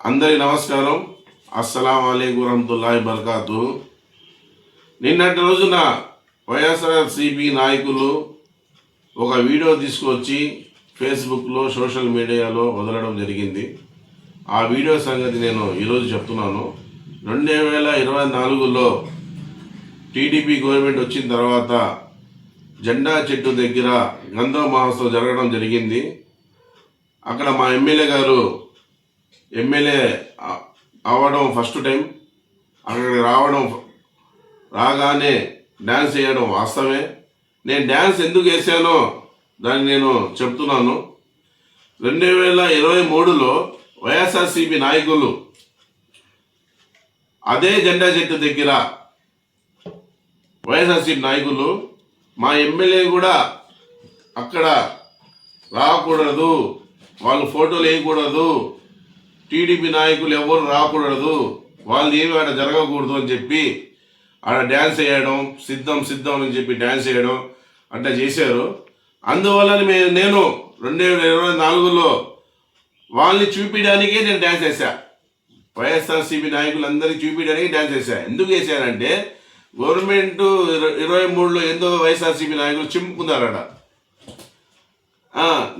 అందరి నమస్కారం. అస్సలాం వాలేకుం వరహ్మతుల్లాహి బరకాతు. నిన్నటి రోజున వైఎస్ఆర్సీపీ నాయకులు ఒక వీడియో తీసుకొచ్చి ఫేస్బుక్లో సోషల్ మీడియాలో వదలడం జరిగింది. ఆ వీడియో సంగతి నేను ఈరోజు చెప్తున్నాను. 2024లో టీడీపీ గవర్నమెంట్ వచ్చిన తర్వాత జెండా చెట్టు దగ్గర గంధం మహోత్సవం జరగడం జరిగింది. అక్కడ మా ఎమ్మెల్యే గారు ఎమ్మెల్యే అవ్వడం ఫస్ట్ టైం. అక్కడికి రాగానే డ్యాన్స్ వేయడం వాస్తవమే. నేను డ్యాన్స్ ఎందుకు వేసానో దాన్ని నేను చెప్తున్నాను. 2023లో వైఎస్ఆర్సీపీ నాయకులు అదే జెండా చెట్టు దగ్గర వైఎస్ఆర్సీపీ నాయకులు మా ఎమ్మెల్యే కూడా అక్కడ రాకూడదు, వాళ్ళు ఫోటోలు వేయకూడదు, టీడీపీ నాయకులు ఎవరు రాకూడదు, వాళ్ళు ఏమి ఆడ జరగకూడదు అని చెప్పి ఆడ డ్యాన్స్ వేయడం, సిద్ధం అని చెప్పి డ్యాన్స్ వేయడం అంటే చేశారు. అందువల్ల నేను 2024లో వాళ్ళని చూపించడానికే నేను డ్యాన్స్ వేసా. వైఎస్ఆర్సీపీ నాయకులందరికీ చూపించడానికి డ్యాన్స్ వేసా. ఎందుకు వేసానంటే గవర్నమెంట్ 23లో ఏందో వైఎస్ఆర్సీపీ నాయకులు చింపుకున్నారట.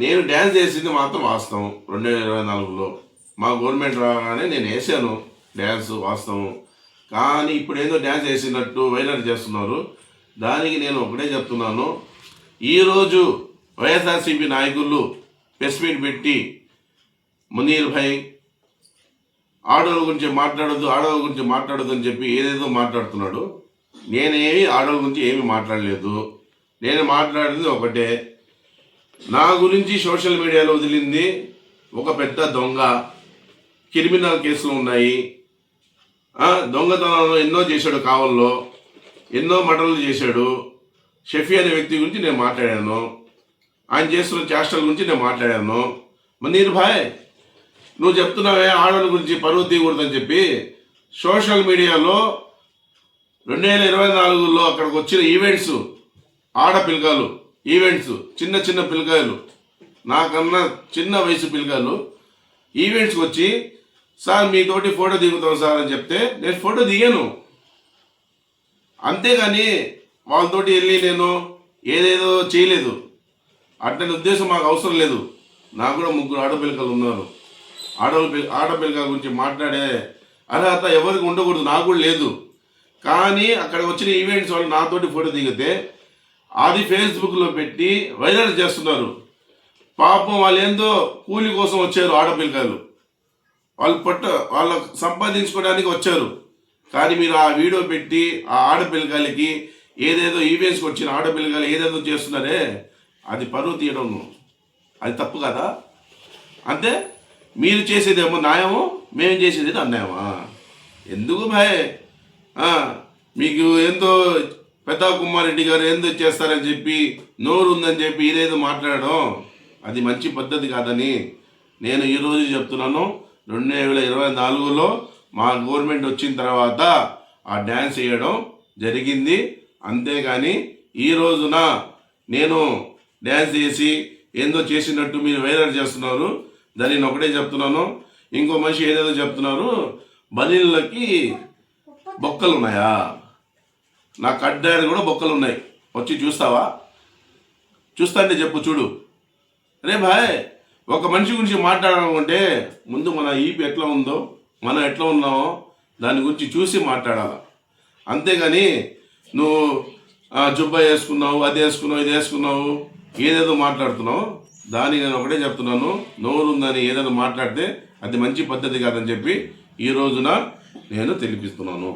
నేను డ్యాన్స్ వేసింది మాత్రం వాస్తవం. 2024లో మా గవర్నమెంట్ రాగానే నేను వేసాను డ్యాన్స్ వాస్తవం. కానీ ఇప్పుడు ఏదో డ్యాన్స్ వేసినట్టు వైరల్ చేస్తున్నారు. దానికి నేను ఒకటే చెప్తున్నాను. ఈరోజు వైఎస్ఆర్సీపీ నాయకులు ప్రెస్ మీట్ పెట్టి మునీర్ భాయ్ ఆడవాళ్ళ గురించి మాట్లాడొద్దు అని చెప్పి ఏదేదో మాట్లాడుతున్నాడు. నేనేమి ఆడవాళ్ళ గురించి ఏమీ మాట్లాడలేదు. నేను మాట్లాడింది ఒకటే, నా గురించి సోషల్ మీడియాలో వదిలింది ఒక పెద్ద దొంగ, క్రిమినల్ కేసులు ఉన్నాయి, దొంగతనంలో ఎన్నో చేశాడు, కావల్లో ఎన్నో మర్డర్లు చేశాడు. షఫీ అనే వ్యక్తి గురించి నేను మాట్లాడాను. ఆయన చేస్తున్న చేష్టల గురించి నేను మాట్లాడాను. మునీర్ భాయ్, నువ్వు చెప్తున్నావే ఆడవాళ్ళ గురించి పరువు తీయకూడదని చెప్పి సోషల్ మీడియాలో 2024లో అక్కడికి వచ్చిన ఈవెంట్స్, ఆడపిల్లకాయలు ఈవెంట్స్, చిన్న పిల్లకాయలు, నాకన్నా చిన్న వయసు పిల్లకాయలు ఈవెంట్స్కి వచ్చి సార్ మీతోటి ఫోటో దిగుతాం సార్ అని చెప్తే నేను ఫోటో దిగాను. అంతేగాని వాళ్ళతోటి వెళ్ళి నేను ఏదేదో చేయలేదు. అట్లాంటి ఉద్దేశం మాకు అవసరం లేదు. నాకు కూడా 3 ఆడపిల్లకాయలు ఉన్నారు. ఆడపిల్లకాయల గురించి మాట్లాడే అర్హత ఎవరికి ఉండకూడదు, నాకు కూడా లేదు. కానీ అక్కడ వచ్చిన ఈవెంట్స్ వాళ్ళు నాతోటి ఫోటో దిగితే అది ఫేస్బుక్లో పెట్టి వైరల్ చేస్తున్నారు. పాపం వాళ్ళు ఏందో కూలి కోసం వచ్చారు, ఆడపిల్లకాయలు వాళ్ళకు సంపాదించుకోవడానికి వచ్చారు. కానీ మీరు ఆ వీడియో పెట్టి ఆ ఆడపిల్లకాయలకి ఏదేదో ఈవెంట్స్కి వచ్చిన ఆడపిల్లకాయలు ఏదేదో చేస్తున్నారే, అది పరువు తీయడం, అది తప్పు కదా. అంటే మీరు చేసేదేమో న్యాయమో, మేము చేసేది అన్యాయమా? ఎందుకు భాయ్? మీకు ఏందో పెద్ద కుమారెడ్డి గారు ఏందో చేస్తారని చెప్పి, నోరు ఉందని చెప్పి ఇదేదో మాట్లాడడం అది మంచి పద్ధతి కాదని నేను ఈరోజు చెప్తున్నాను. 2024లో మా గవర్నమెంట్ వచ్చిన తర్వాత ఆ డ్యాన్స్ వేయడం జరిగింది. అంతేగాని ఈ రోజున నేను డ్యాన్స్ వేసి ఏందో చేసినట్టు మీరు వైరల్ చేస్తున్నారు. దాన్ని నేను ఒకటే చెప్తున్నాను. ఇంకో మనిషి ఏదేదో చెప్తున్నారు, బనీళ్ళకి బొక్కలు ఉన్నాయా? నా కడ్డారు కూడా బొక్కలు ఉన్నాయి, వచ్చి చూస్తావా? చూస్తా అంటే చెప్పు, చూడు. అరే భాయ్, ఒక మనిషి గురించి మాట్లాడాలనుకుంటే ముందు మన ఈపి ఎట్లా ఉందో, మనం ఎట్లా ఉన్నామో దాని గురించి చూసి మాట్లాడాలి. అంతేగాని నువ్వు జుబ్బా వేసుకున్నావు, అది వేసుకున్నావు, ఇది వేసుకున్నావు, ఏదేదో మాట్లాడుతున్నావు. దాన్ని నేను ఒకటే చెప్తున్నాను, నోరు ఉందని ఏదైనా మాట్లాడితే అది మంచి పద్ధతి కాదని చెప్పి ఈ రోజున నేను తెలిపిస్తున్నాను.